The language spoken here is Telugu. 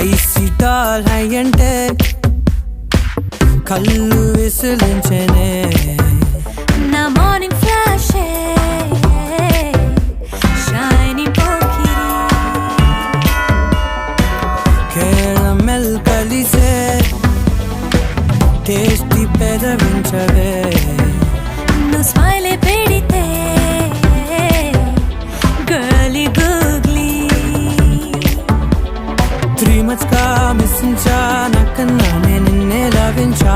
ఐసి డాల్ హై అంటే కళ్ళు విసిలించనే నా morning flash shiny Pokiri caramel కలిసే టేస్టీ పెదవించవే నువ్వు స్మైల్ పెడితే గర్లీ గూగ్లీ 3 months గా మిస్సించా నాకన్నా నిన్నే లవించా